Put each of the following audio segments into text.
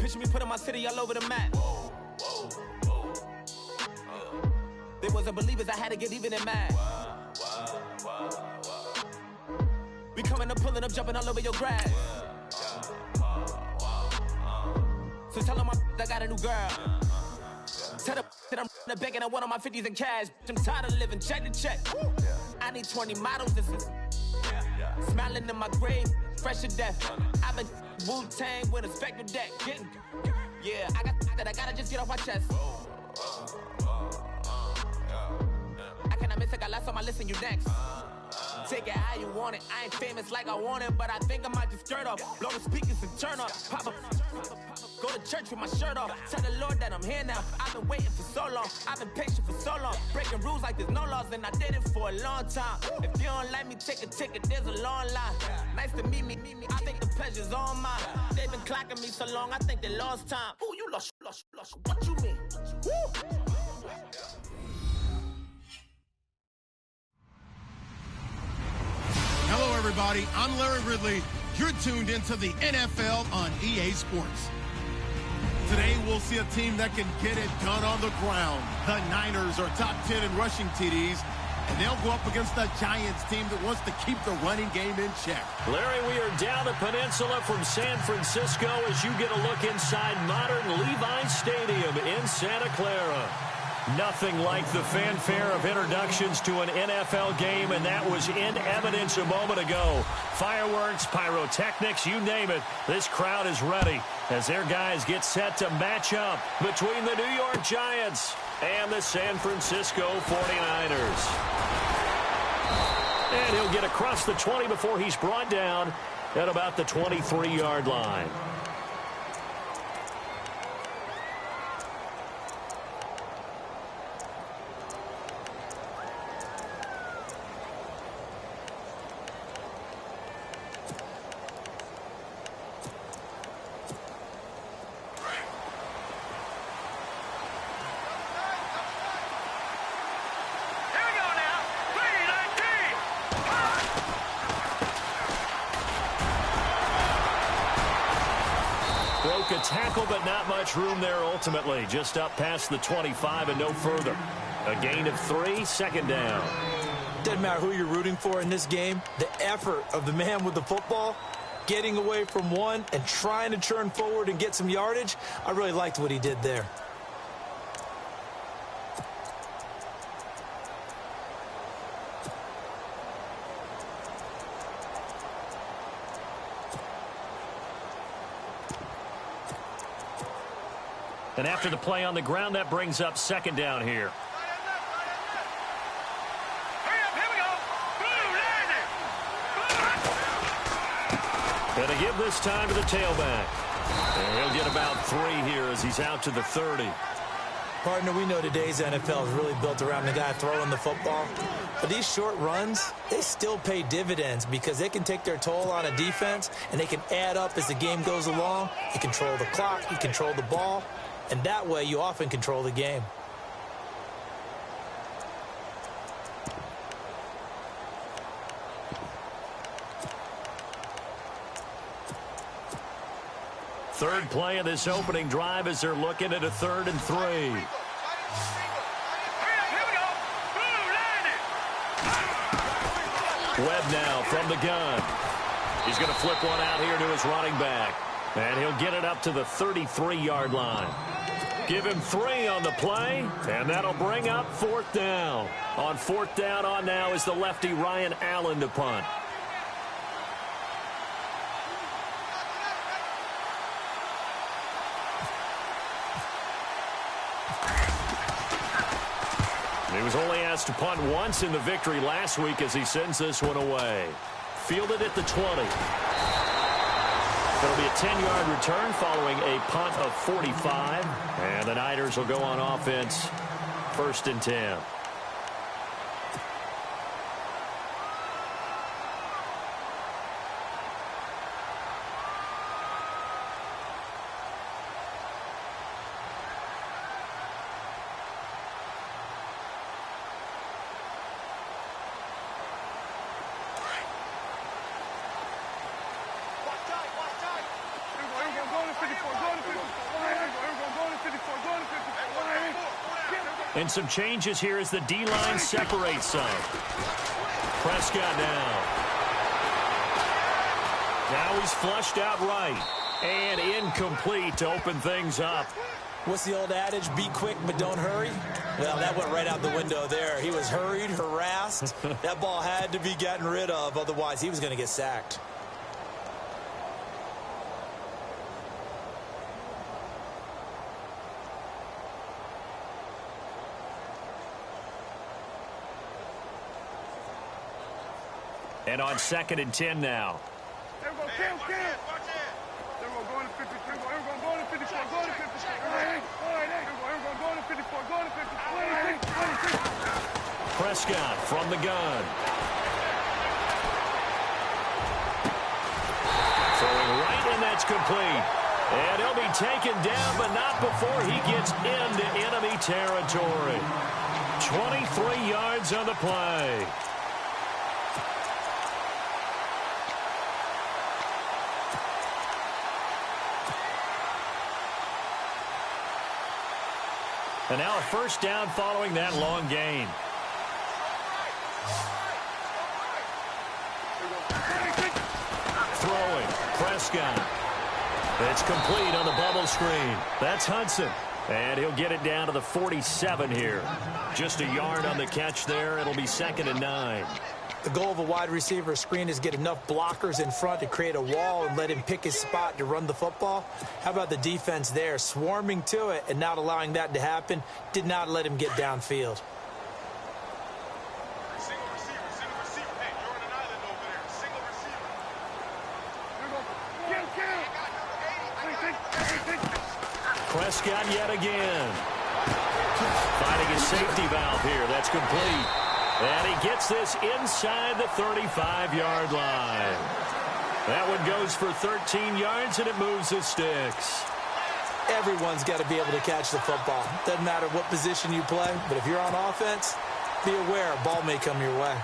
Picture me putting my city all over the map. They wasn't believers, I had to get even and mad. We coming up, pulling up, jumping all over your grass. So tell them I got a new girl. Tell them that I'm the bag and I want on my 50s in cash. I'm tired of living check to check. I need 20 models. This is smiling in my grave, fresh to death. I've been Wu-Tang with a spectral deck. Yeah, I gotta just get off my chest. I cannot miss it, got last on my list and you next. Take it how you want it. I ain't famous like I want it, but I think I might just stir off. Blow the speakers and turn up. Pop up. Go to church with my shirt off. Tell the Lord that I'm here now. I've been waiting for so long. I've been patient for so long. Breaking rules like there's no laws, and I did it for a long time. If you don't like me, take a ticket. There's a long line. Nice to meet me. I think the pleasure's all mine. They've been clocking me so long, I think they lost time. Ooh, you lost. What you mean? Woo! Hello, everybody. I'm Larry Ridley. You're tuned into the NFL on EA Sports. Today, we'll see a team that can get it done on the ground. The Niners are top 10 in rushing TDs, and they'll go up against the Giants team that wants to keep the running game in check. Larry, we are down the peninsula from San Francisco as you get a look inside modern Levi Stadium in Santa Clara. Nothing like the fanfare of introductions to an NFL game, and that was in evidence a moment ago. Fireworks, pyrotechnics, you name it. This crowd is ready as their guys get set to match up between the New York Giants and the San Francisco 49ers. And he'll get across the 20 before he's brought down at about the 23-yard line. A tackle, but not much room there ultimately. Just up past the 25 and no further. A gain of 3, second down. Doesn't matter who you're rooting for in this game. The effort of the man with the football, getting away from one and trying to turn forward and get some yardage, I really liked what he did there. And after the play on the ground, that brings up second down here. And to give this time to the tailback. And he'll get about 3 here as he's out to the 30. Partner, we know today's NFL is really built around the guy throwing the football. But these short runs, they still pay dividends because they can take their toll on a defense, and they can add up as the game goes along. You control the clock, you control the ball. And that way, you often control the game. Third play of this opening drive as they're looking at a 3rd and 3. Webb now from the gun. He's going to flip one out here to his running back. And he'll get it up to the 33-yard line. Give him 3 on the play, and that'll bring up 4th down. On 4th down on now is the lefty Ryan Allen to punt. He was only asked to punt once in the victory last week as he sends this one away. Fielded at the 20. It'll be a 10-yard return following a punt of 45. And the Niners will go on offense, 1st and 10. And some changes here as the D-line separates some. Prescott now. Now he's flushed out right. And incomplete to open things up. What's the old adage? Be quick, but don't hurry? Well, that went right out the window there. He was hurried, harassed. That ball had to be gotten rid of. Otherwise, he was going to get sacked. And on 2nd and 10 now. There we go, Cam. There we go, going to 50. There we go, going to 54. Going to 54. There we go, going to 54. Going to 56. Prescott from the gun. Throwing right, and that's complete. And he'll be taken down, but not before he gets into enemy territory. 23 yards on the play. And now a first down following that long gain. Throwing, Prescott. It's complete on the bubble screen. That's Hudson. And he'll get it down to the 47 here. Just a yard on the catch there. It'll be 2nd and 9. The goal of a wide receiver screen is get enough blockers in front to create a wall and let him pick his spot to run the football. How about the defense there? Swarming to it and not allowing that to happen. Did not let him get downfield. Single receiver. Hey, you're on an island over there. Single receiver. Prescott yet again. Finding his safety valve here. That's complete. And he gets this inside the 35-yard line. That one goes for 13 yards, and it moves the sticks. Everyone's got to be able to catch the football. Doesn't matter what position you play, but if you're on offense, be aware a ball may come your way.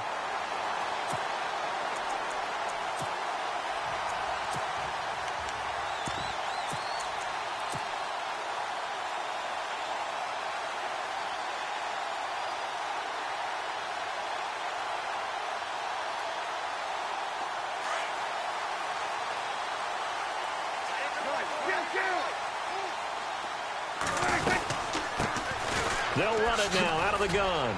They'll run it now out of the gun.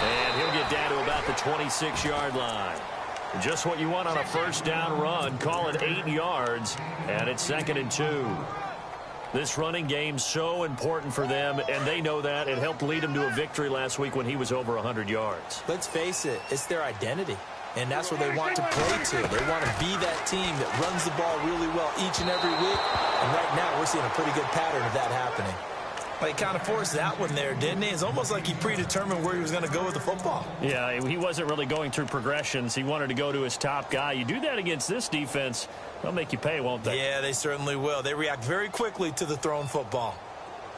And he'll get down to about the 26-yard line. Just what you want on a first down run. Call it 8 yards, and it's 2nd and 2. This running game's so important for them, and they know that. It helped lead them to a victory last week when he was over 100 yards. Let's face it, it's their identity. And that's what they want to play to. They want to be that team that runs the ball really well each and every week. And right now, we're seeing a pretty good pattern of that happening. Well, he kind of forced that one there, didn't he? It's almost like he predetermined where he was going to go with the football. Yeah, he wasn't really going through progressions. He wanted to go to his top guy. You do that against this defense, they'll make you pay, won't they? Yeah, they certainly will. They react very quickly to the thrown football.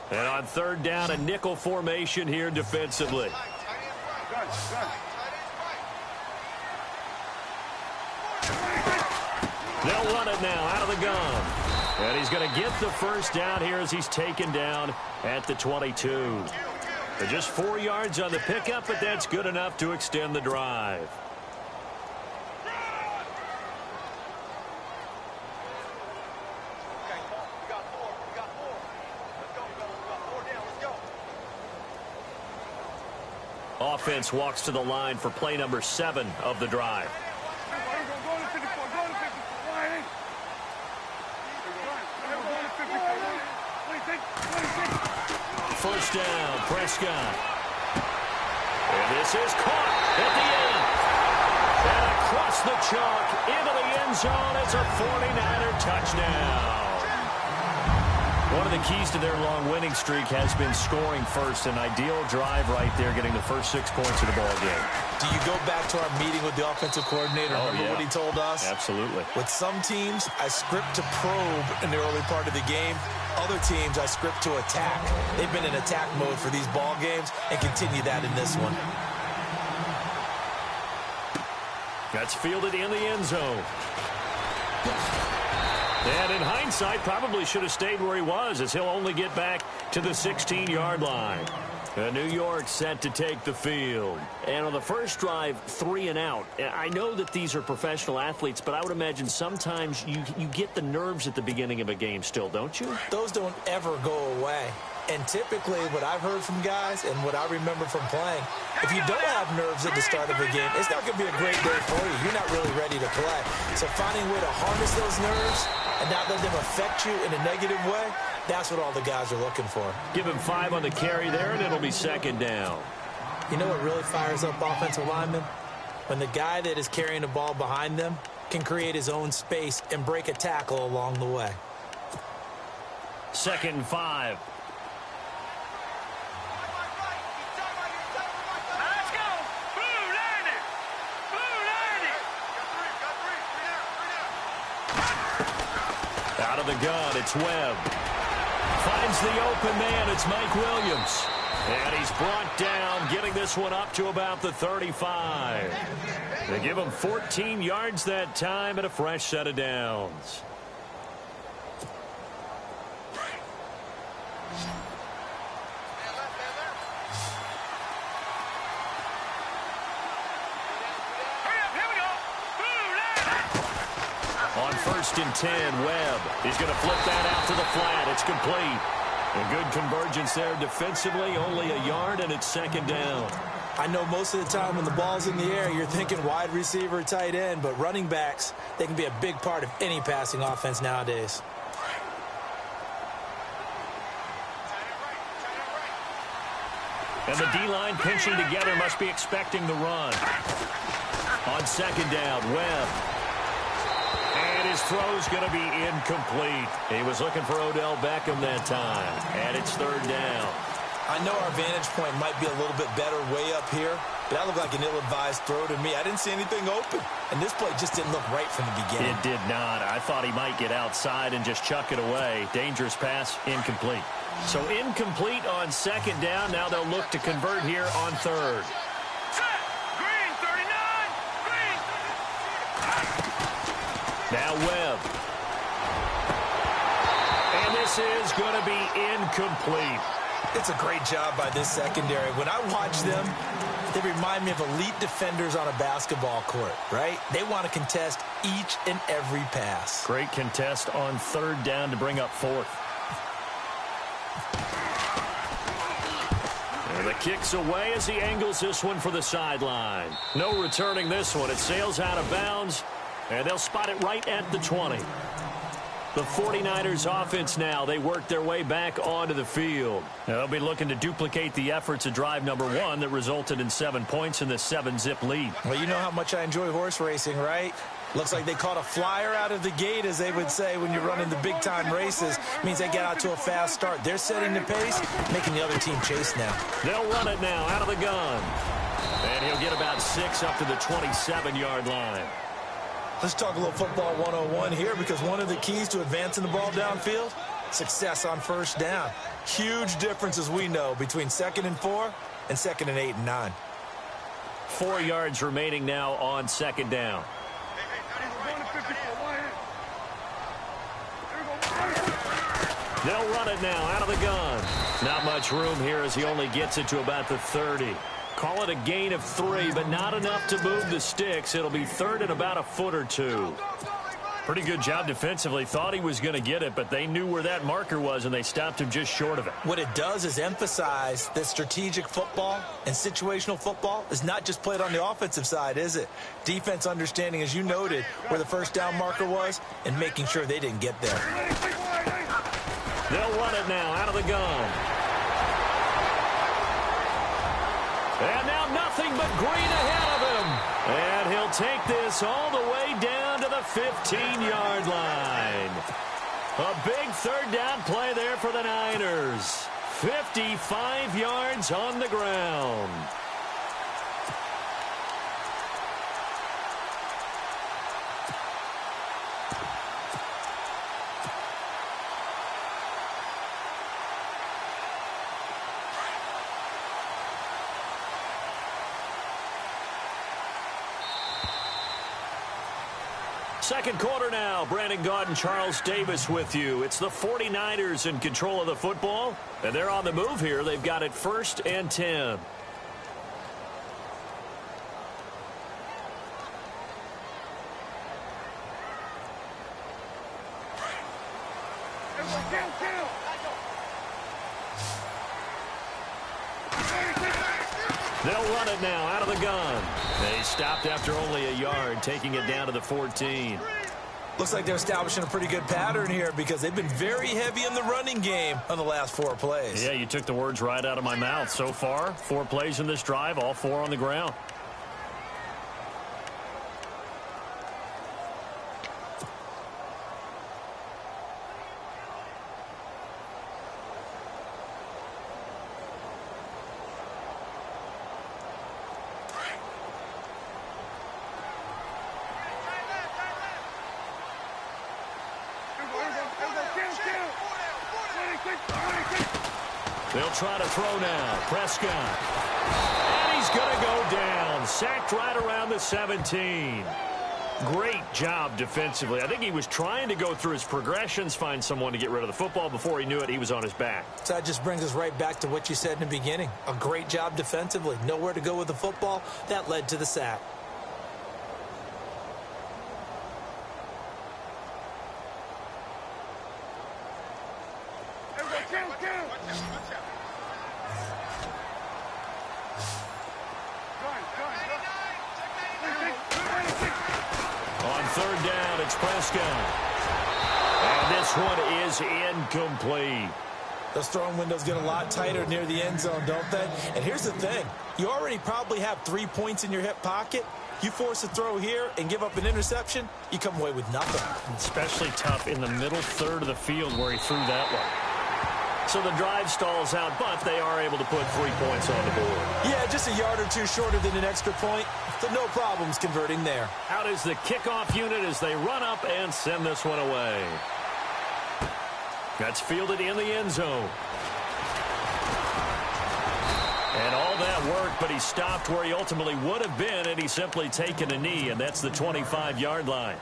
And on 3rd down, a nickel formation here defensively. They'll run it now out of the gun. And he's going to get the first down here as he's taken down at the 22. They're just 4 yards on the pickup, but that's good enough to extend the drive. Offense walks to the line for play number 7 of the drive. First down, Prescott. And this is caught at the end. And across the chalk into the end zone. It's a 49er touchdown. One of the keys to their long winning streak has been scoring first. An ideal drive right there, getting the first 6 points of the ball game. Do you go back to our meeting with the offensive coordinator? Remember what he told us? Absolutely. With some teams, I script to probe in the early part of the game. Other teams, I script to attack. They've been in attack mode for these ball games and continue that in this one. That's fielded in the end zone. And in hindsight, probably should have stayed where he was, as he'll only get back to the 16-yard line. New York set to take the field. And on the first drive, 3 and out. I know that these are professional athletes, but I would imagine sometimes you get the nerves at the beginning of a game still, don't you? Those don't ever go away. And typically, what I've heard from guys and what I remember from playing, if you don't have nerves at the start of a game, it's not going to be a great day for you. You're not really ready to play. So finding a way to harness those nerves and not let them affect you in a negative way, that's what all the guys are looking for. Give him 5 on the carry there, and it'll be second down. You know what really fires up offensive linemen? When the guy that is carrying the ball behind them can create his own space and break a tackle along the way. 2nd and 5. Out of the gun, it's Webb. Finds the open man, it's Mike Williams. And he's brought down, getting this one up to about the 35. They give him 14 yards that time and a fresh set of downs. On 1st and 10, Webb. He's going to flip that out to the flat. It's complete. A good convergence there defensively, only a yard, and it's 2nd down. I know most of the time when the ball's in the air, you're thinking wide receiver, tight end, but running backs, they can be a big part of any passing offense nowadays. And the D-line pinching together must be expecting the run. On 2nd down, Webb. And his throw's going to be incomplete. He was looking for Odell Beckham that time. And it's 3rd down. I know our vantage point might be a little bit better way up here, but that looked like an ill-advised throw to me. I didn't see anything open, and this play just didn't look right from the beginning. It did not. I thought he might get outside and just chuck it away. Dangerous pass, incomplete. So incomplete on 2nd down. Now they'll look to convert here on 3rd. Green, 39! Green! Now Webb. And this is going to be incomplete. It's a great job by this secondary. When I watch them, they remind me of elite defenders on a basketball court, right? They want to contest each and every pass. Great contest on 3rd down to bring up 4th. And the kick's away as he angles this one for the sideline. No returning this one. It sails out of bounds, and they'll spot it right at the 20. The 49ers offense now, they work their way back onto the field. They'll be looking to duplicate the efforts of drive number 1 that resulted in 7 points in the 7-zip lead. Well, you know how much I enjoy horse racing, right? Looks like they caught a flyer out of the gate, as they would say when you're running the big-time races. Means they get out to a fast start. They're setting the pace, making the other team chase now. They'll run it now out of the gun. And he'll get about 6 up to the 27-yard line. Let's talk a little football 101 here, because one of the keys to advancing the ball downfield, success on 1st down. Huge difference, as we know, between 2nd and 4 and 2nd and 8 and 9. 4 yards remaining now on 2nd down. They'll run it now out of the gun. Not much room here as he only gets it to about the 30. Call it a gain of 3, but not enough to move the sticks. It'll be 3rd and about a foot or 2. Pretty good job defensively. Thought he was going to get it, but they knew where that marker was, and they stopped him just short of it. What it does is emphasize that strategic football and situational football is not just played on the offensive side, is it? Defense understanding, as you noted, where the 1st down marker was and making sure they didn't get there. They'll run it now out of the gun. And now nothing but green ahead of him. And he'll take this all the way down to the 15-yard line. A big 3rd down play there for the Niners. 55 yards on the ground. Second quarter now. Brandon Gaudin, Charles Davis with you. It's the 49ers in control of the football, and they're on the move here. They've got it 1st and 10. They'll run it now out of the gun. They stopped after only a yard, taking it down to the 14. Looks like they're establishing a pretty good pattern here because they've been very heavy in the running game on the last 4 plays. Yeah, you took the words right out of my mouth. So far, 4 plays in this drive, all 4 on the ground. They'll try to throw now. Prescott. And he's going to go down. Sacked right around the 17. Great job defensively. I think he was trying to go through his progressions, find someone to get rid of the football. Before he knew it, he was on his back. So that just brings us right back to what you said in the beginning. A great job defensively. Nowhere to go with the football. That led to the sack. Prescott. And this one is incomplete. Those throwing windows get a lot tighter near the end zone, don't they? And here's the thing. You already probably have 3 points in your hip pocket. You force a throw here and give up an interception, you come away with nothing. Especially tough in the middle third of the field where he threw that one. So the drive stalls out, but they are able to put 3 points on the board. Yeah, just a yard or two shorter than an extra point. So no problems converting there. Out is the kickoff unit as they run up and send this one away. That's fielded in the end zone. And all that work, but he stopped where he ultimately would have been, and he's simply taken a knee, and that's the 25-yard line.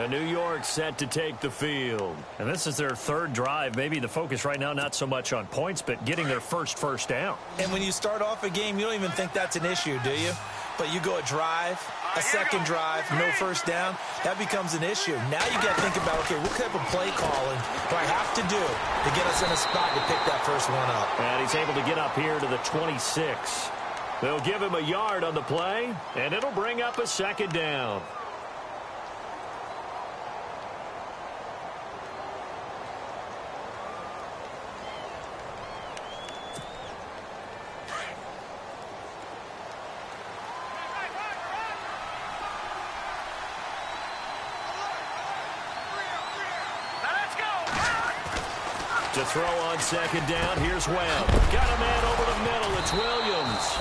New York set to take the field. And this is their 3rd drive. Maybe the focus right now not so much on points, but getting their first down. And when you start off a game, you don't even think that's an issue, do you? But you go a drive, a second drive, no first down, that becomes an issue. Now you got to think about, okay, what type of play calling do I have to do to get us in a spot to pick that first one up? And he's able to get up here to the 26. They'll give him a yard on the play, and it'll bring up a 2nd down. To throw on 2nd down, here's Webb. Got a man over the middle, it's Williams.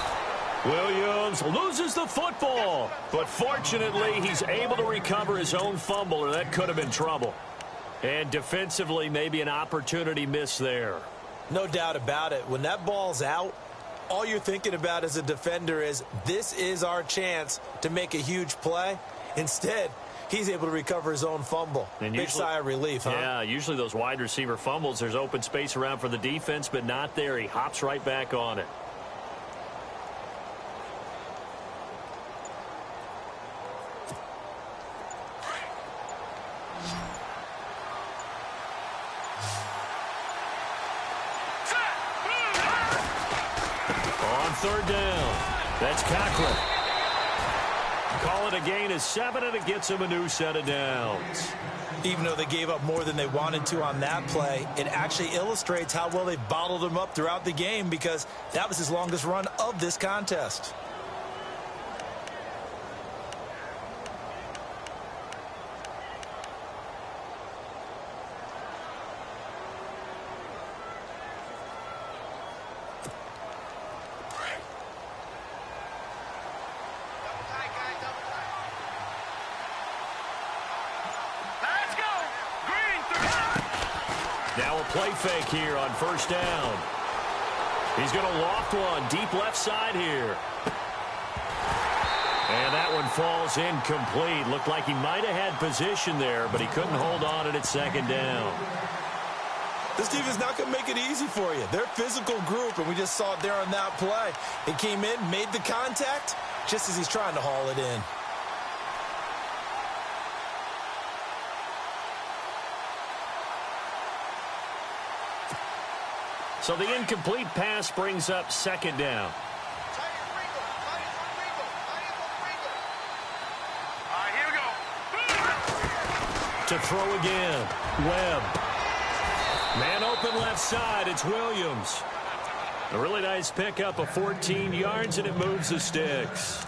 Williams loses the football, but fortunately he's able to recover his own fumble, or that could have been trouble. And defensively, maybe an opportunity missed there. No doubt about it. When that ball's out, all you're thinking about as a defender is, this is our chance to make a huge play. Instead, he's able to recover his own fumble. And big sigh of relief, huh? Yeah, usually those wide receiver fumbles, there's open space around for the defense, but not there. He hops right back on it. On 3rd down, that's Cochran. Call it a gain of 7, and it gets him a new set of downs. Even though they gave up more than they wanted to on that play, it actually illustrates how well they bottled him up throughout the game, because that was his longest run of this contest. Now a play fake here on 1st down. He's going to loft one deep left side here. And that one falls incomplete. Looked like he might have had position there, but he couldn't hold on at second down. This team is not going to make it easy for you. They're a physical group, and we just saw it there on that play. He came in, made the contact, just as he's trying to haul it in. So the incomplete pass brings up second down. Here we go. To throw again. Webb. Man open left side. It's Williams. A really nice pickup of 14 yards, and it moves the sticks.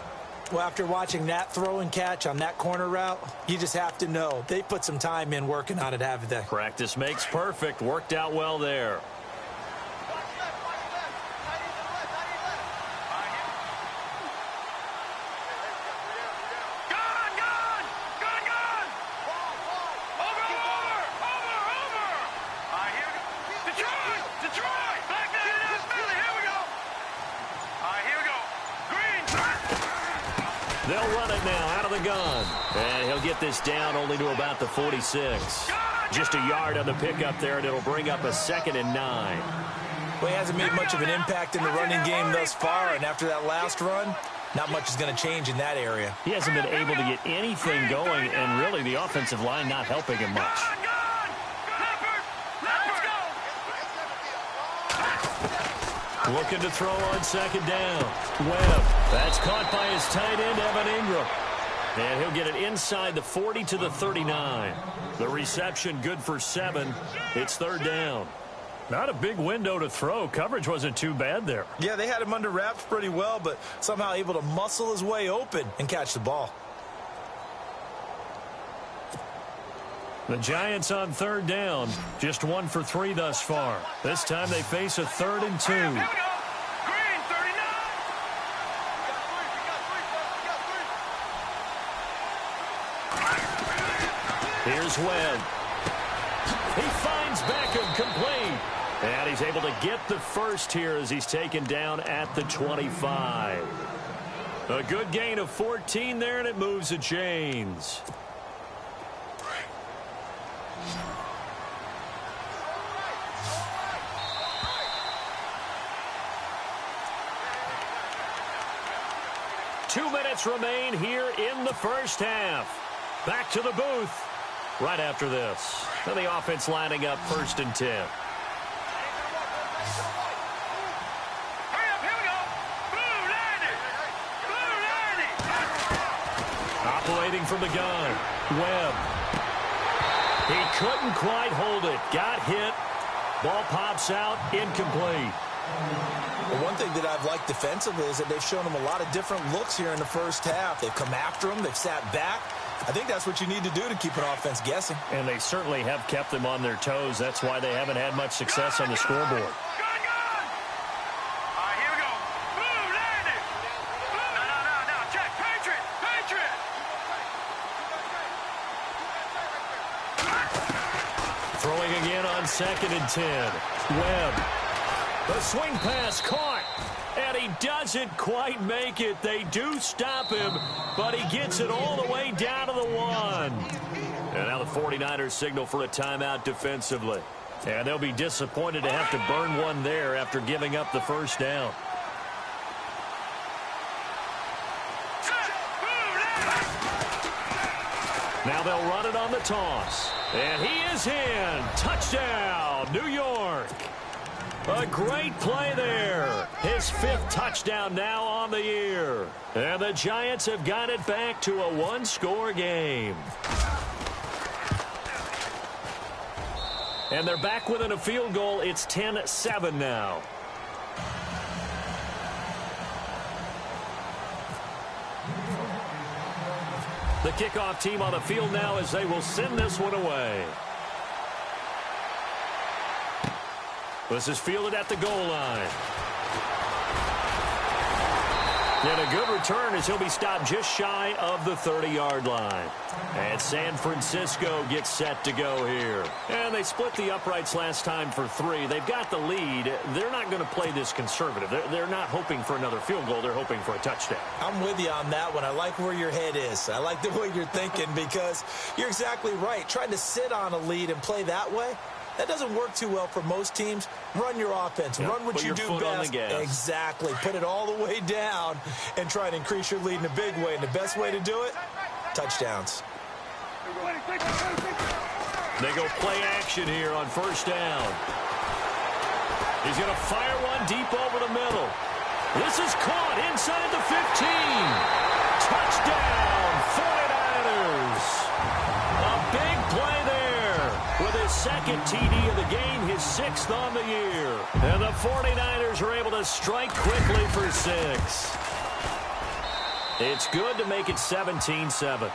Well, after watching that throw and catch on that corner route, you just have to know they put some time in working on it, haven't they? Practice makes perfect. Worked out well there. They'll run it now out of the gun. And he'll get this down only to about the 46. Just a yard on the pickup there, and it'll bring up a 2nd and 9. Well, he hasn't made much of an impact in the running game thus far, and after that last run, not much is going to change in that area. He hasn't been able to get anything going, and really the offensive line not helping him much. Looking to throw on second down. Webb. That's caught by his tight end, Evan Ingram. And he'll get it inside the 40 to the 39. The reception good for 7. It's third down. Not a big window to throw. Coverage wasn't too bad there. Yeah, they had him under wraps pretty well, but somehow able to muscle his way open and catch the ball. The Giants on third down. Just 1 for 3 thus far. This time they face a 3rd and 2. Here's Webb. He finds Beckham complete. And he's able to get the first here as he's taken down at the 25. A good gain of 14 there, and it moves the chains. Two minutes remain here in the first half. Back to the booth right after this. And the offense lining up 1st and 10. Operating from the gun. Webb. He couldn't quite hold it. Got hit. Ball pops out. Incomplete. Well, one thing that I've liked defensively is that they've shown him a lot of different looks here in the first half. They've come after him. They've sat back. I think that's what you need to do to keep an offense guessing. And they certainly have kept them on their toes. That's why they haven't had much success on the scoreboard. Throwing again on 2nd and 10. Webb. The swing pass caught. And he doesn't quite make it. They do stop him, but he gets it all the way down to the 1. And now the 49ers signal for a timeout defensively. And they'll be disappointed to have to burn one there after giving up the first down. Now they'll run it on the toss. And he is in. Touchdown, New York. A great play there. His 5th touchdown now on the year. And the Giants have got it back to a 1-score game. And they're back within a field goal. It's 10-7 now. The kickoff team on the field now as they will send this one away. This is fielded at the goal line. And a good return as he'll be stopped just shy of the 30-yard line. And San Francisco gets set to go here. And they split the uprights last time for 3. They've got the lead. They're not going to play this conservative. They're not hoping for another field goal. They're hoping for a touchdown. I'm with you on that one. I like where your head is. I like the way you're thinking because you're exactly right. Trying to sit on a lead and play that way, that doesn't work too well for most teams. Run your offense. Yep. Run what Put you your do foot best. on the gas. Exactly. Put it all the way down and try and increase your lead in a big way. And the best way to do it, touchdowns. They go play action here on first down. He's going to fire one deep over the middle. This is caught inside the 15. Touchdown, 49ers. A big play there with his second TD of the game, his 6th on the year. And the 49ers are able to strike quickly for 6. It's good to make it 17-7.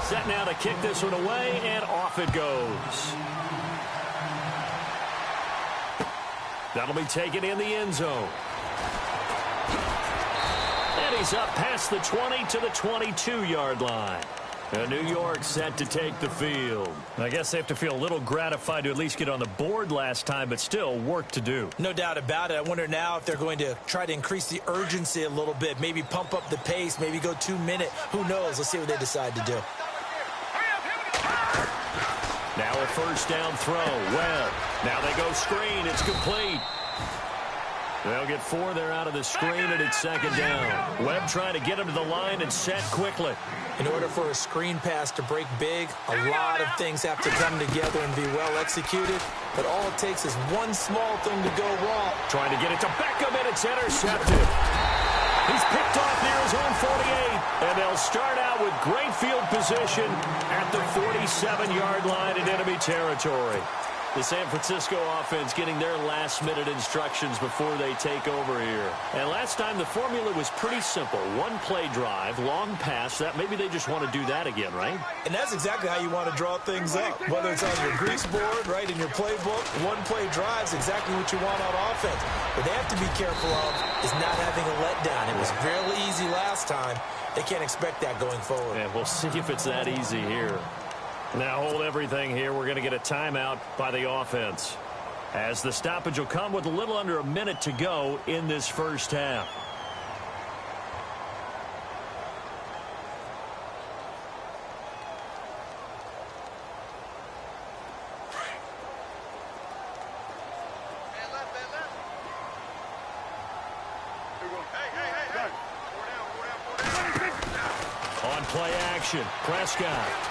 Set now to kick this one away, and off it goes. That'll be taken in the end zone. And he's up past the 20 to the 22-yard line. And New York set to take the field. I guess they have to feel a little gratified to at least get on the board last time, but still work to do. No doubt about it. I wonder now if they're going to try to increase the urgency a little bit, maybe pump up the pace, maybe go 2-minute. Who knows? Let's see what they decide to do. Now a first down throw. Well, now they go screen. It's complete. They'll get 4 there out of the screen, and it's second down. Webb trying to get him to the line and set quickly. In order for a screen pass to break big, a lot of things have to come together and be well executed. But all it takes is one small thing to go wrong. Trying to get it to Beckham, and it's intercepted. He's picked off near his own 48, and they'll start out with great field position at the 47-yard line in enemy territory. The San Francisco offense getting their last-minute instructions before they take over here. And last time, the formula was pretty simple. One-play drive, long pass. That maybe they just want to do that again, right? And that's exactly how you want to draw things up. Whether it's on your grease board, right, in your playbook, one-play drive is exactly what you want on offense. What they have to be careful of is not having a letdown. It was really easy last time. They can't expect that going forward. And we'll see if it's that easy here. Now hold everything here. We're going to get a timeout by the offense, as the stoppage will come with a little under a minute to go in this first half. On play action, Prescott.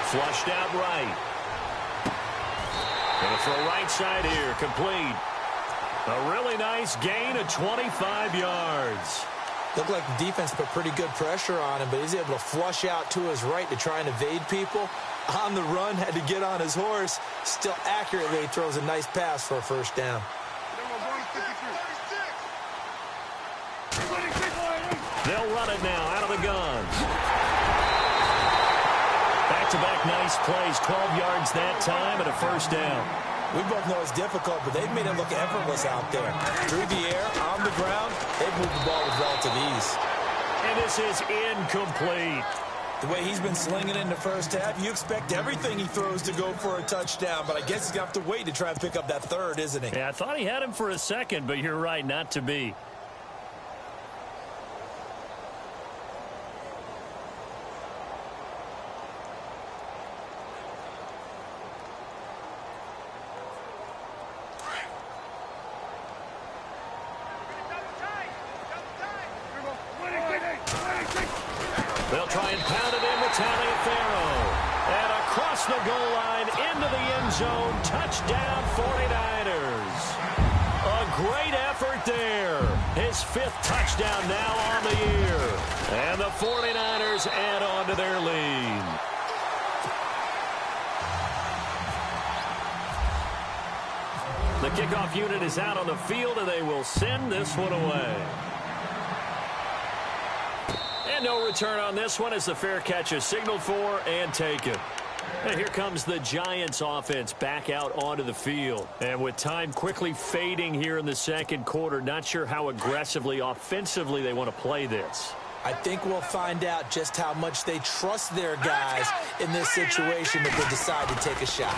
Flushed out right. Going to throw right side here. Complete. A really nice gain of 25 yards. Looked like the defense put pretty good pressure on him, but he's able to flush out to his right to try and evade people. On the run, had to get on his horse. Still accurately throws a nice pass for a first down. They'll run it now out of the guns. Back-to-back nice plays, 12 yards that time, and a first down. We both know it's difficult, but they've made it look effortless out there. Through the air, on the ground, they've moved the ball with relative ease. And this is incomplete. The way he's been slinging in the first half, you expect everything he throws to go for a touchdown, but I guess he's going to have to wait to try and pick up that third, isn't he? Yeah, I thought he had him for a second, but you're right, not to be. They'll try and pound it in with Taliaferro. And across the goal line into the end zone. Touchdown 49ers. A great effort there. His 5th touchdown now on the year. And the 49ers add on to their lead. The kickoff unit is out on the field, and they will send this one away. And no return on this one as the fair catch is signaled for and taken. And here comes the Giants offense back out onto the field. And with time quickly fading here in the second quarter, not sure how aggressively, offensively they want to play this. I think we'll find out just how much they trust their guys in this situation if they decide to take a shot.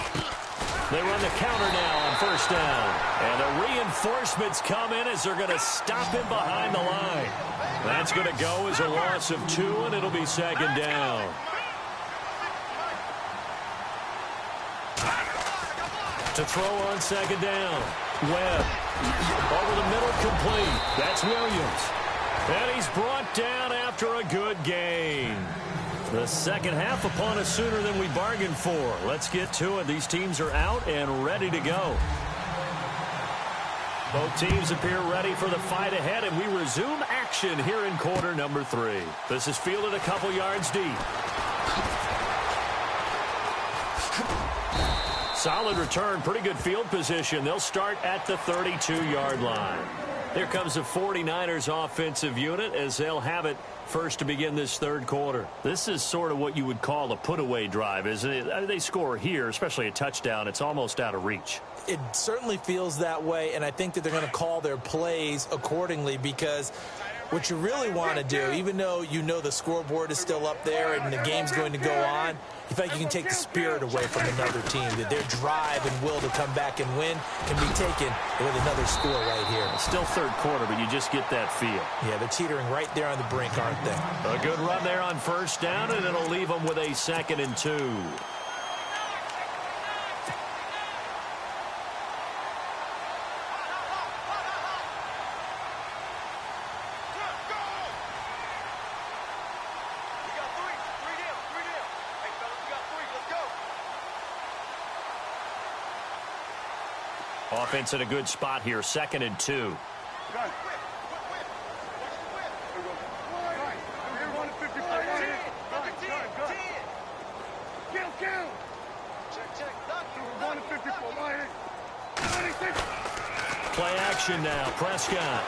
They run the counter now on first down. And the reinforcements come in as they're going to stop him behind the line. That's going to go as a loss of 2, and it'll be second down. To throw on second down. Webb. Over the middle, complete. That's Williams. And he's brought down after a good gain. The second half upon us sooner than we bargained for. Let's get to it. These teams are out and ready to go. Both teams appear ready for the fight ahead, and we resume action here in quarter number 3. This is fielded a couple yards deep. Solid return, pretty good field position. They'll start at the 32-yard line. Here comes the 49ers offensive unit as they'll have it first to begin this third quarter. This is sort of what you would call a put-away drive, isn't it? They score here, especially a touchdown. It's almost out of reach. It certainly feels that way, and I think that they're going to call their plays accordingly because what you really want to do, even though you know the scoreboard is still up there and the game's going to go on, you feel like you can take the spirit away from another team, that their drive and will to come back and win can be taken with another score right here. It's still third quarter, but you just get that feel. Yeah, they're teetering right there on the brink, aren't they? A good run there on first down, and it'll leave them with a 2nd and 2. Offense in a good spot here, 2nd and 2. Play action now, Prescott.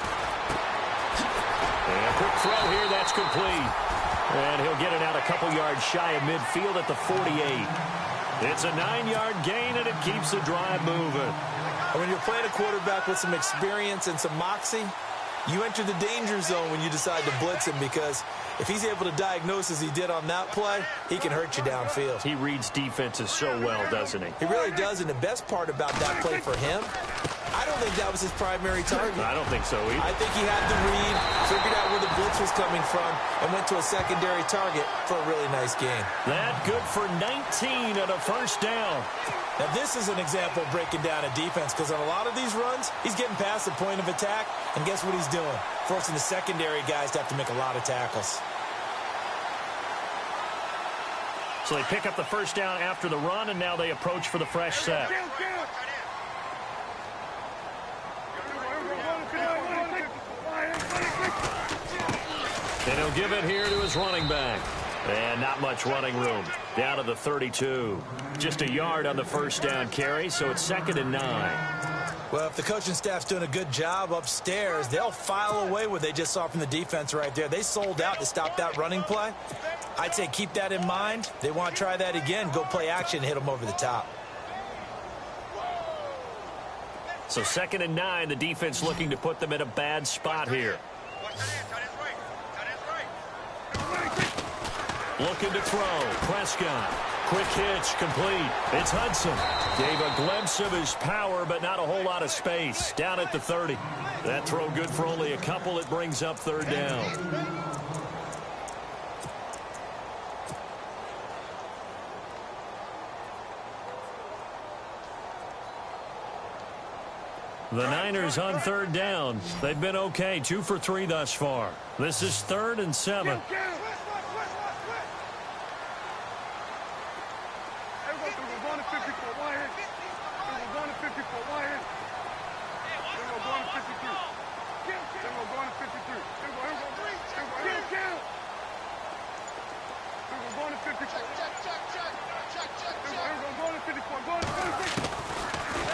And a quick throw here, that's complete. And he'll get it out a couple yards shy of midfield at the 48. It's a 9-yard gain, and it keeps the drive moving. When you're playing a quarterback with some experience and some moxie, you enter the danger zone when you decide to blitz him because if he's able to diagnose as he did on that play, he can hurt you downfield. He reads defenses so well, doesn't he? He really does, and the best part about that play for him, I don't think that was his primary target. I don't think so either. I think he had the read, figured out where the blitz was coming from, and went to a secondary target for a really nice gain. That good for 19 and a first down. Now, this is an example of breaking down a defense because on a lot of these runs, he's getting past the point of attack, and guess what he's doing? Forcing the secondary guys to have to make a lot of tackles. So they pick up the first down after the run, and now they approach for the fresh set. And he'll give it here to his running back. And not much running room. Down to the 32. Just a yard on the first down carry, so it's 2nd and 9. Well, if the coaching staff's doing a good job upstairs, they'll file away what they just saw from the defense right there. They sold out to stop that running play. I'd say keep that in mind. They want to try that again. Go play action and hit them over the top. So 2nd and 9, the defense looking to put them in a bad spot here. Looking to throw. Prescott. Quick hitch, complete. It's Hudson. Gave a glimpse of his power, but not a whole lot of space. Down at the 30. That throw good for only a couple. It brings up 3rd down. The Niners on 3rd down. They've been okay. 2 for 3 thus far. This is 3rd and 7.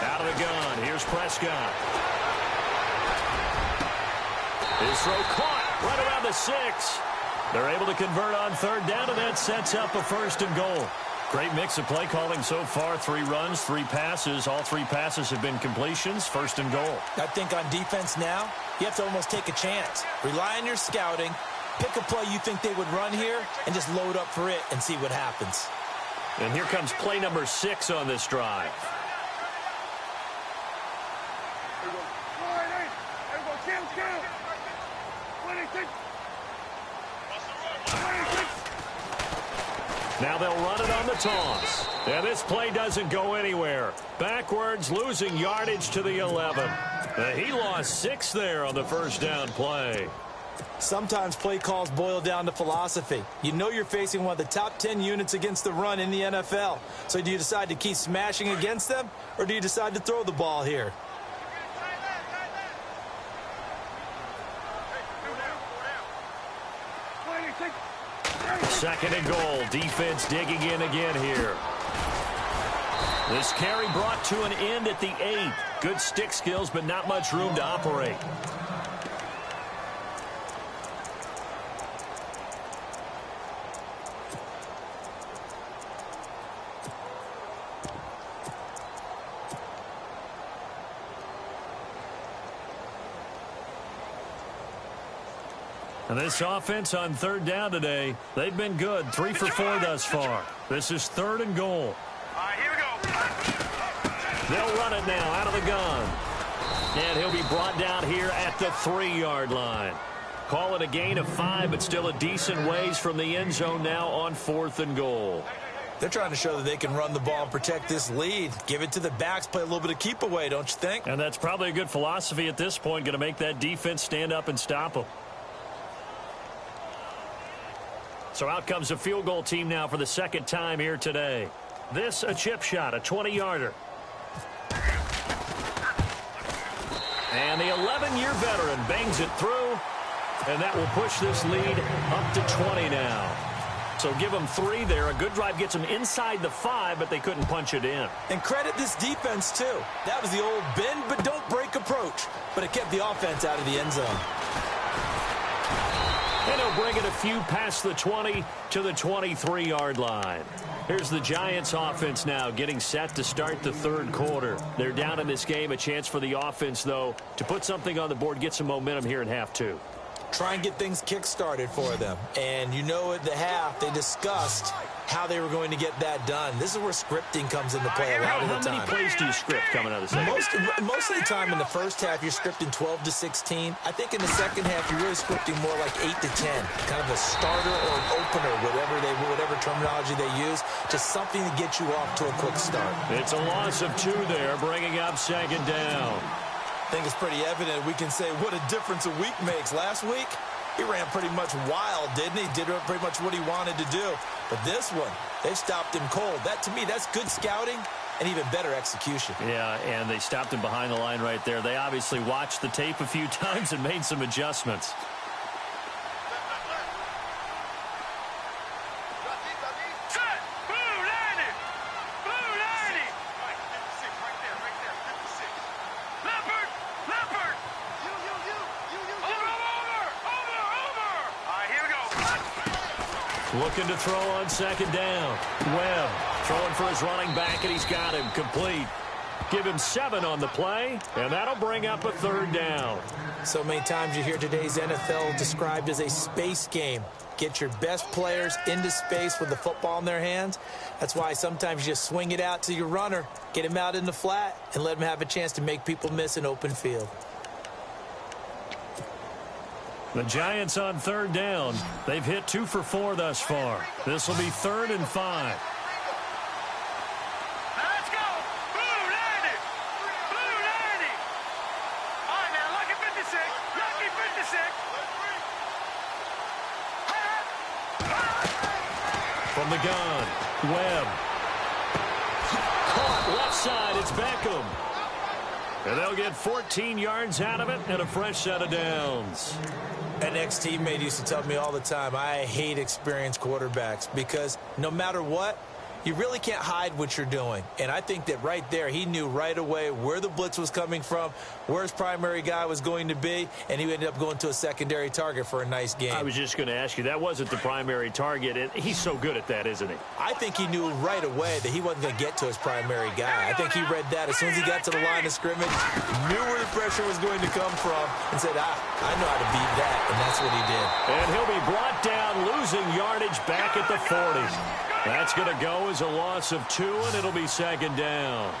Out of the gun. Here's Prescott. His throw caught right around the 6. They're able to convert on 3rd down, and that sets up a 1st and goal. Great mix of play calling so far. 3 runs, 3 passes. All 3 passes have been completions. 1st and goal. I think on defense now, you have to almost take a chance. Rely on your scouting. Pick a play you think they would run here and just load up for it and see what happens. And here comes play number 6 on this drive. Now they'll run it on the toss. And this play doesn't go anywhere. Backwards, losing yardage to the 11. He lost 6 there on the 1st down play. Sometimes play calls boil down to philosophy. You know you're facing one of the top 10 units against the run in the NFL. So do you decide to keep smashing against them, or do you decide to throw the ball here? Second and goal. Defense digging in again here. This carry brought to an end at the 8. Good stick skills, but not much room to operate. And this offense on 3rd down today, they've been good. 3 for 4 thus far. This is 3rd and goal. All right, here we go. They'll run it now out of the gun. And he'll be brought down here at the 3-yard line. Call it a gain of 5, but still a decent ways from the end zone now on 4th and goal. They're trying to show that they can run the ball and protect this lead. Give it to the backs, play a little bit of keep away, don't you think? And that's probably a good philosophy at this point, going to make that defense stand up and stop them. So out comes a field goal team now for the 2nd time here today. This a chip shot, a 20-yarder. And the 11-year veteran bangs it through, and that will push this lead up to 20 now. So give them 3 there. A good drive gets them inside the 5, but they couldn't punch it in. And credit this defense, too. That was the old bend but don't break approach, but it kept the offense out of the end zone. And he'll bring it a few past the 20 to the 23-yard line. Here's the Giants offense now getting set to start the 3rd quarter. They're down in this game. A chance for the offense, though, to put something on the board, get some momentum here in half 2. Try and get things kick-started for them. And you know at the half, they discussed how they were going to get that done. This is where scripting comes into play a lot of the time. How many plays do you script coming out of the second? Most of the time in the first half, you're scripting 12 to 16. I think in the second half, you're really scripting more like 8 to 10. Kind of a starter or an opener, whatever terminology they use. Just something to get you off to a quick start. It's a loss of 2 there, bringing up 2nd down. I think it's pretty evident we can say what a difference a week makes. Last week, he ran pretty much wild, didn't he? Did pretty much what he wanted to do. But this one, they stopped him cold. That, to me, that's good scouting and even better execution. Yeah, and they stopped him behind the line right there. They obviously watched the tape a few times and made some adjustments. Looking to throw on 2nd down. Webb throwing for his running back, and he's got him complete. Give him 7 on the play, and that'll bring up a 3rd down. So many times you hear today's NFL described as a space game. Get your best players into space with the football in their hands. That's why sometimes you just swing it out to your runner, get him out in the flat, and let him have a chance to make people miss an open field. The Giants on 3rd down. They've hit 2 for 4 thus far. This will be 3rd and 5. Let's go! Blue 90! Blue 90! All right, now, lucky 56. Lucky 56. From the gun, Webb. Caught left side, it's Beckham. And they'll get 14 yards out of it and a fresh set of downs. An ex-teammate used to tell me all the time, I hate experienced quarterbacks because no matter what, You really can't hide what you're doing. And I think that right there, he knew right away where the blitz was coming from, where his primary guy was going to be, and he ended up going to a secondary target for a nice game. I was just going to ask you, that wasn't the primary target, and he's so good at that, isn't he? I think he knew right away that he wasn't going to get to his primary guy. I think he read that as soon as he got to the line of scrimmage, knew where the pressure was going to come from, and said, I know how to beat that, and that's what he did. And he'll be brought down, losing yardage back at the 40. That's going to go as a loss of 2, and it'll be second down.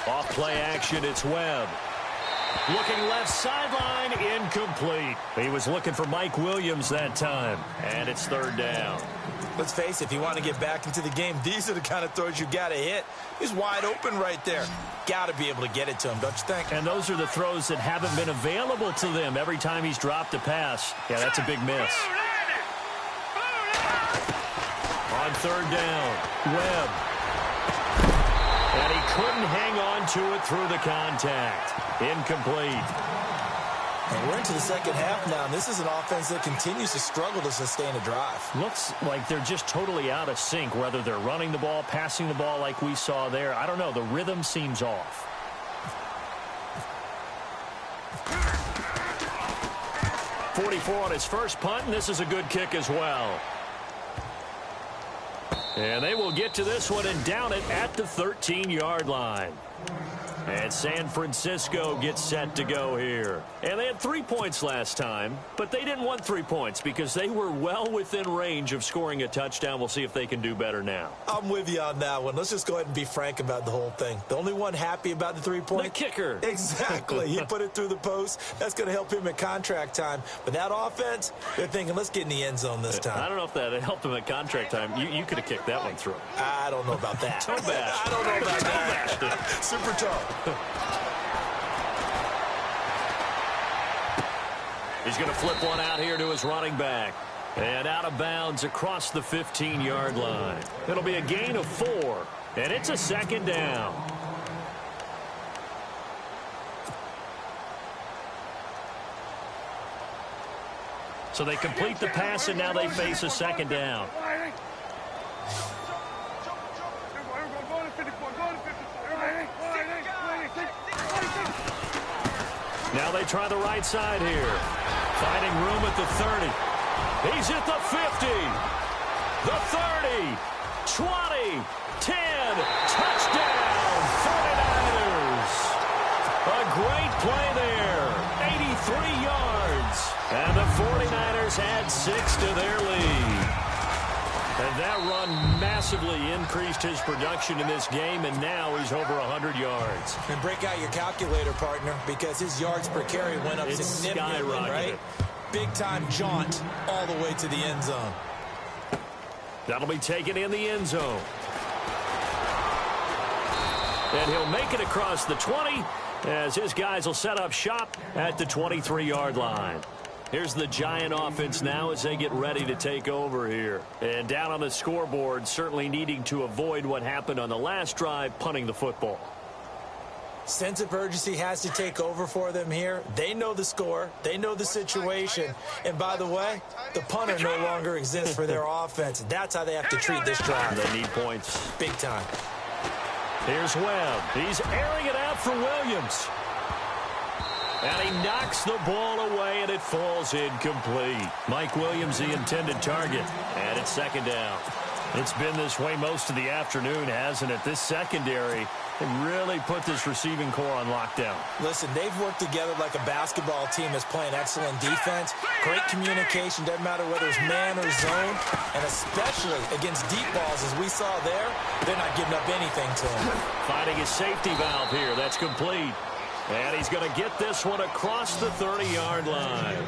Off play action, it's Webb. Looking left sideline, incomplete. He was looking for Mike Williams that time, and it's third down. Let's face it, if you want to get back into the game, these are the kind of throws you got to hit. He's wide open right there. Got to be able to get it to him, don't you think? And those are the throws that haven't been available to them every time he's dropped a pass. Yeah, that's a big miss. On third down, Webb. And he couldn't hang on to it through the contact. Incomplete. And we're into the second half now, and this is an offense that continues to struggle to sustain a drive. Looks like they're just totally out of sync, whether they're running the ball, passing the ball like we saw there. I don't know. The rhythm seems off. .44 on his first punt, and this is a good kick as well. And they will get to this one and down it at the 13-yard line. And San Francisco gets set to go here. And they had 3 points last time, but they didn't want 3 points because they were well within range of scoring a touchdown. We'll see if they can do better now. I'm with you on that one. Let's just go ahead and be frank about the whole thing. The only one happy about the 3 points? The kicker. Exactly. He put it through the post. That's going to help him at contract time. But that offense, they're thinking, let's get in the end zone this time. I don't know if that helped him at contract time. You could have kicked that one through. I don't know about that. Toe bash. I don't know about that. Super toe. He's going to flip one out here to his running back. And out of bounds across the 15-yard line. It'll be a gain of 4. And it's a second down. So they complete the pass, and now they face a second down. Now they try the right side here. Finding room at the 30. He's at the 50. The 30. 20. 10. Touchdown. 49ers. A great play there. 83 yards. And the 49ers add 6 to their lead. And that run massively increased his production in this game, and now he's over 100 yards. And break out your calculator, partner, because his yards per carry went up significantly, right? Big-time jaunt all the way to the end zone. That'll be taken in the end zone. And he'll make it across the 20 as his guys will set up shop at the 23-yard line. Here's the Giant offense now as they get ready to take over here. And down on the scoreboard, certainly needing to avoid what happened on the last drive, punting the football. Sense of urgency has to take over for them here. They know the score. They know the situation. And by the way, the punter no longer exists for their offense. That's how they have to treat this drive. They need points. Big time. Here's Webb. He's airing it out for Williams. And he knocks the ball away, and it falls incomplete. Mike Williams, the intended target. And it's second down. It's been this way most of the afternoon, hasn't it? This secondary really put this receiving core on lockdown. Listen, they've worked together like a basketball team that's playing excellent defense. Great communication, doesn't matter whether it's man or zone. And especially against deep balls, as we saw there, they're not giving up anything to them. Finding his safety valve here. That's complete. And he's going to get this one across the 30-yard line.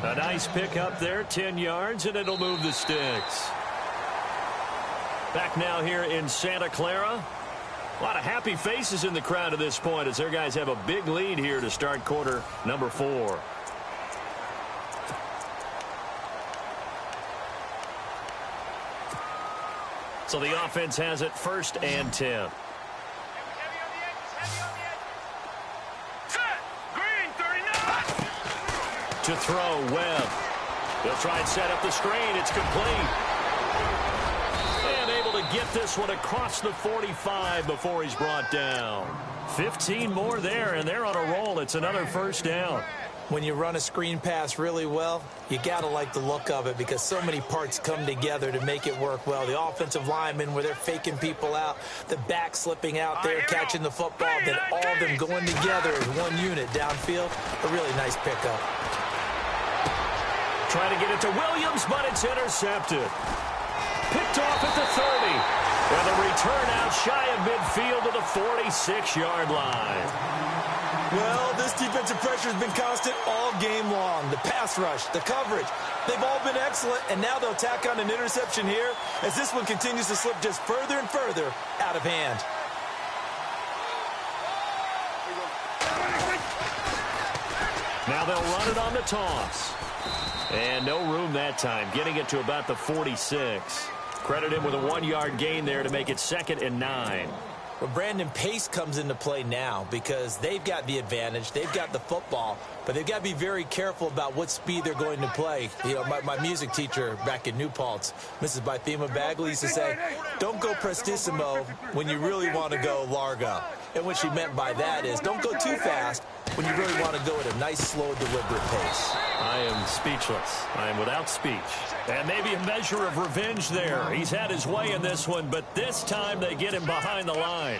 A nice pick up there, 10 yards, and it'll move the sticks. Back now here in Santa Clara. A lot of happy faces in the crowd at this point as their guys have a big lead here to start quarter number 4. So the offense has it 1st and 10. To throw, Webb. They'll try and set up the screen. It's complete. And able to get this one across the 45 before he's brought down. 15 more there, and they're on a roll. It's another 1st down. When you run a screen pass really well, you got to like the look of it because so many parts come together to make it work well. The offensive linemen where they're faking people out, the back slipping out there, catching the football, then all of them going together as one unit downfield. A really nice pickup. Trying to get it to Williams, but it's intercepted. Picked off at the 30. And the return out shy of midfield to the 46-yard line. Well, this defensive pressure has been constant all game long. The pass rush, the coverage, they've all been excellent, and now they'll tack on an interception here as this one continues to slip just further and further out of hand. Now they'll run it on the toss. And no room that time, getting it to about the 46. Credit him with a 1-yard gain there to make it 2nd and 9. Well, Brandon, pace comes into play now because they've got the advantage. They've got the football, but they've got to be very careful about what speed they're going to play. You know, my music teacher back in New Paltz, Mrs. Bythema Bagley, used to say, don't go prestissimo when you really want to go largo. And what she meant by that is don't go too fast when you really want to go at a nice, slow, deliberate pace. I am speechless. I am without speech. And maybe a measure of revenge there. He's had his way in this one, but this time they get him behind the line.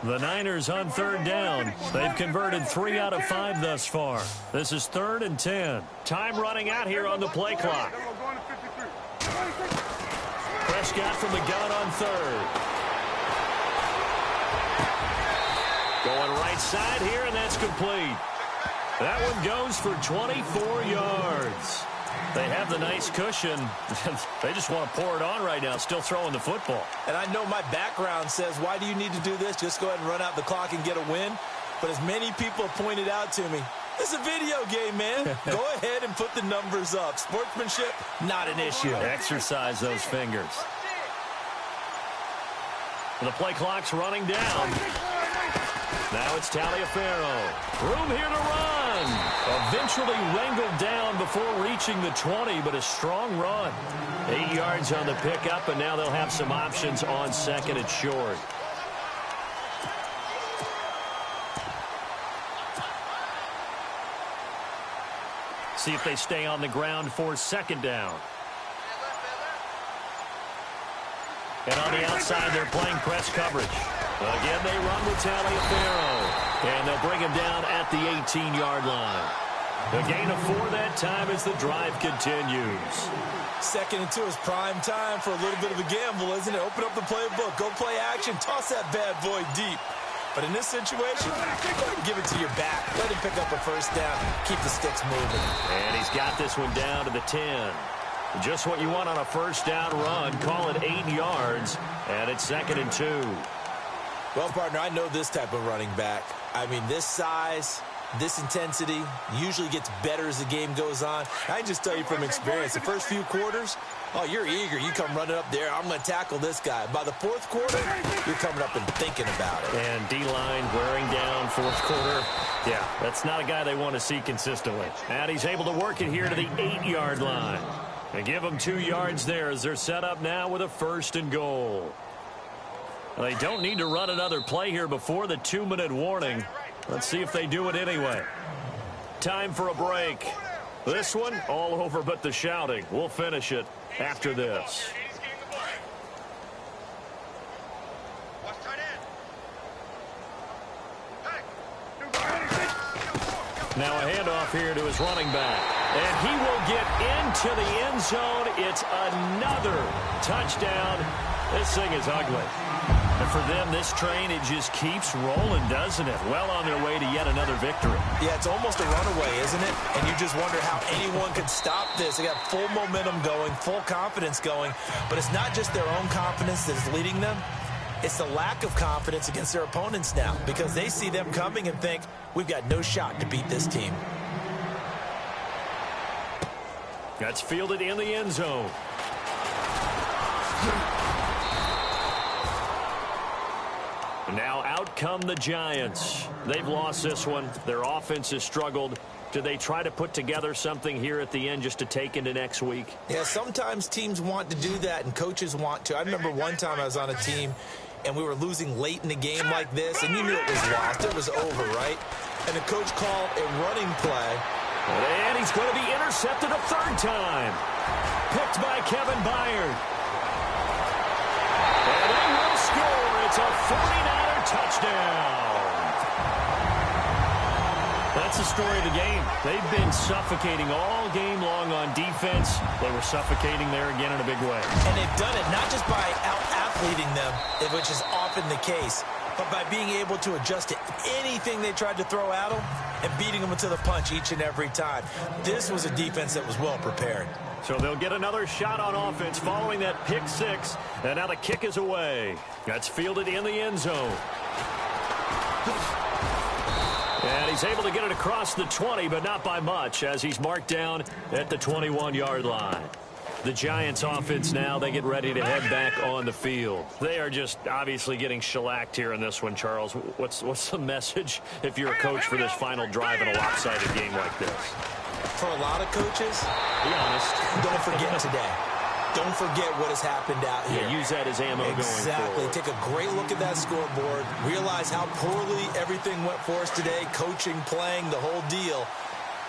The Niners on 3rd down. They've converted 3 out of 5 thus far. This is 3rd and 10. Time running out here on the play clock. Prescott from the gun on 3rd. Going right side here, and that's complete. That one goes for 24 yards. They have the nice cushion. They just want to pour it on right now, still throwing the football. And I know my background says, why do you need to do this? Just go ahead and run out the clock and get a win. But as many people have pointed out to me, it's a video game, man. Go ahead and put the numbers up. Sportsmanship, not an issue. Exercise those fingers. The play clock's running down. Now it's Taliaferro. Room here to run. Eventually wrangled down before reaching the 20, but a strong run. 8 yards on the pickup, and now they'll have some options on 2nd and short. See if they stay on the ground for 2nd down. And on the outside, they're playing press coverage. Again, they run with Taliaferro. And they'll bring him down at the 18-yard line. A gain of 4 that time as the drive continues. 2nd and 2 is prime time for a little bit of a gamble, isn't it? Open up the playbook, go play action, toss that bad boy deep. But in this situation, give it to your back. Let him pick up a 1st down. Keep the sticks moving. And he's got this one down to the 10. Just what you want on a 1st down run. Call it 8 yards. And it's 2nd and 2. Well, partner, I know this type of running back. I mean, this size, this intensity usually gets better as the game goes on. I can just tell you from experience, the first few quarters, oh, you're eager. You come running up there. I'm going to tackle this guy. By the 4th quarter, you're coming up and thinking about it. And D-line wearing down 4th quarter. Yeah, that's not a guy they want to see consistently. And he's able to work it here to the 8-yard line. And give them 2 yards there as they're set up now with a 1st and goal. They don't need to run another play here before the 2-minute warning. Let's see if they do it anyway. Time for a break. This one, all over but the shouting. We'll finish it after this. Now a handoff here to his running back. And he will get into the end zone. It's another touchdown. This thing is ugly. And for them, this train, it just keeps rolling, doesn't it? Well on their way to yet another victory. Yeah, it's almost a runaway, isn't it? And you just wonder how anyone could stop this. They got full momentum going, full confidence going. But it's not just their own confidence that is leading them. It's the lack of confidence against their opponents now, because they see them coming and think, we've got no shot to beat this team. That's fielded in the end zone. And now out come the Giants. They've lost this one. Their offense has struggled. Do they try to put together something here at the end just to take into next week? Yeah, sometimes teams want to do that and coaches want to. I remember one time I was on a team and we were losing late in the game like this, and you knew it was lost. It was over, right? And the coach called a running play. And he's going to be intercepted a third time. Picked by Kevin Byard. And they will score. It's a 49er touchdown. That's the story of the game. They've been suffocating all game long on defense. They were suffocating there again in a big way. And they've done it not just by out-athleting them, which is often the case, but by being able to adjust to anything they tried to throw at them and beating them to the punch each and every time. This was a defense that was well prepared. So they'll get another shot on offense following that pick six. And now the kick is away. That's fielded in the end zone. And he's able to get it across the 20, but not by much, as he's marked down at the 21-yard line. The Giants offense now, they get ready to head back on the field. They are just obviously getting shellacked here in this one, Charles. What's the message if you're a coach for this final drive in a lopsided game like this? For a lot of coaches, be honest, don't forget today. Don't forget what has happened out here. Yeah, use that as ammo going forward. Exactly. Take a great look at that scoreboard. Realize how poorly everything went for us today. Coaching, playing, the whole deal.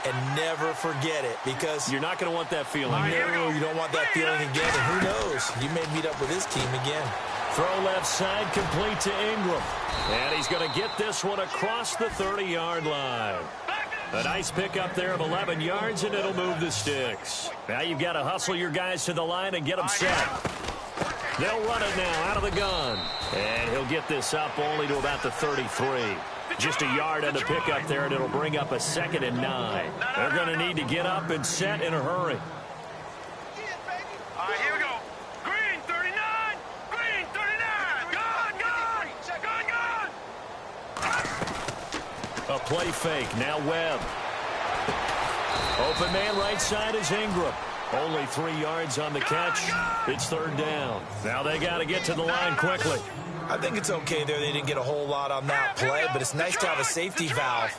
And never forget it, because you're not going to want that feeling. No, you don't want that feeling again. And who knows? You may meet up with this team again. Throw left side, complete to Ingram. And he's going to get this one across the 30-yard line. A nice pickup there of 11 yards, and it'll move the sticks. Now you've got to hustle your guys to the line and get them set. They'll run it now out of the gun. And he'll get this up only to about the 33. Just a yard on the pickup there, and it'll bring up a 2nd and 9. They're going to need to get up and set in a hurry. All right, here we go. Green, 39. Green, 39. Gone. A play fake. Now Webb. Open man right side is Ingram. Only 3 yards on the catch. It's 3rd down. Now they got to get to the line quickly. I think it's okay there. They didn't get a whole lot on that play, but it's nice to have a safety valve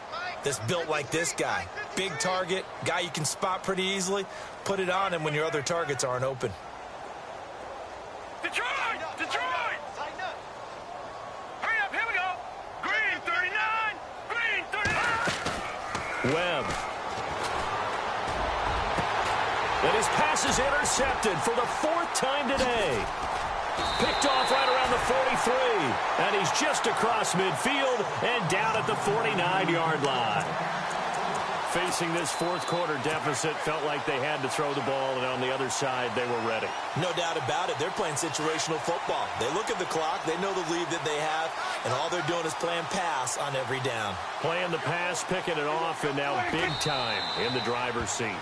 that's built like this guy. Big target, guy you can spot pretty easily. Put it on him when your other targets aren't open. Detroit! Detroit! Hurry up, here we go. Green, 39. Green, 39. Webb. And his pass is intercepted for the 4th time today. Picked off right around the 43. And he's just across midfield and down at the 49-yard line. Facing this 4th quarter deficit, felt like they had to throw the ball, and on the other side, they were ready. No doubt about it. They're playing situational football. They look at the clock. They know the lead that they have, and all they're doing is playing pass on every down. Playing the pass, picking it off, and now big time in the driver's seat.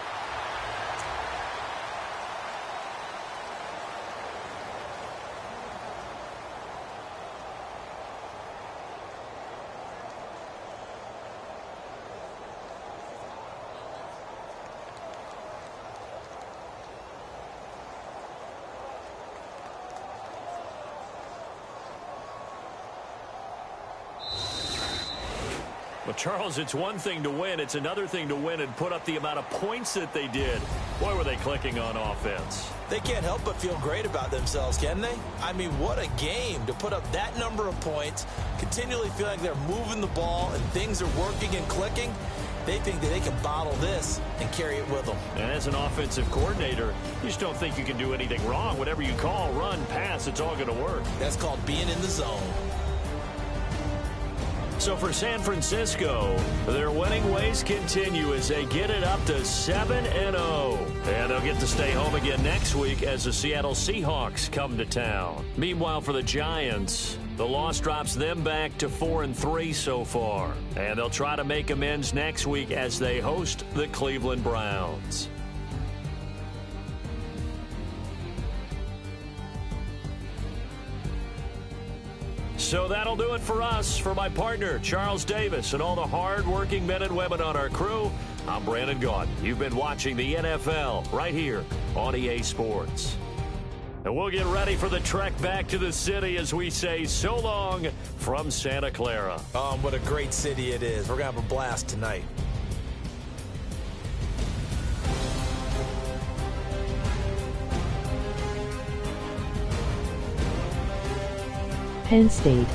Well, Charles, it's one thing to win. It's another thing to win and put up the amount of points that they did. Boy, were they clicking on offense. They can't help but feel great about themselves, can they? I mean, what a game to put up that number of points, continually feel like they're moving the ball and things are working and clicking. They think that they can bottle this and carry it with them. And as an offensive coordinator, you just don't think you can do anything wrong. Whatever you call, run, pass, it's all going to work. That's called being in the zone. So for San Francisco, their winning ways continue as they get it up to 7-0. And they'll get to stay home again next week as the Seattle Seahawks come to town. Meanwhile, for the Giants, the loss drops them back to 4-3 so far. And they'll try to make amends next week as they host the Cleveland Browns. So that'll do it for us. For my partner, Charles Davis, and all the hard-working men and women on our crew, I'm Brandon Gaudin. You've been watching the NFL right here on EA Sports. And we'll get ready for the trek back to the city as we say so long from Santa Clara. What a great city it is. We're going to have a blast tonight. Penn State.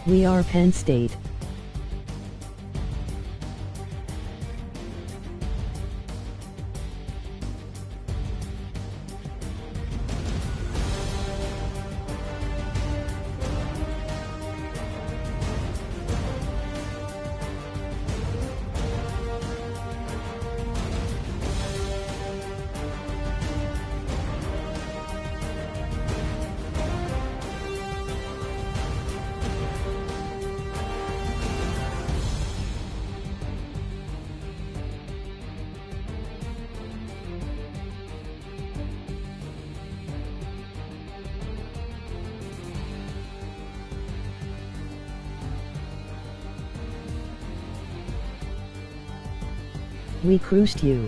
We are Penn State. We cruised you.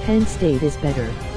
Penn State is better.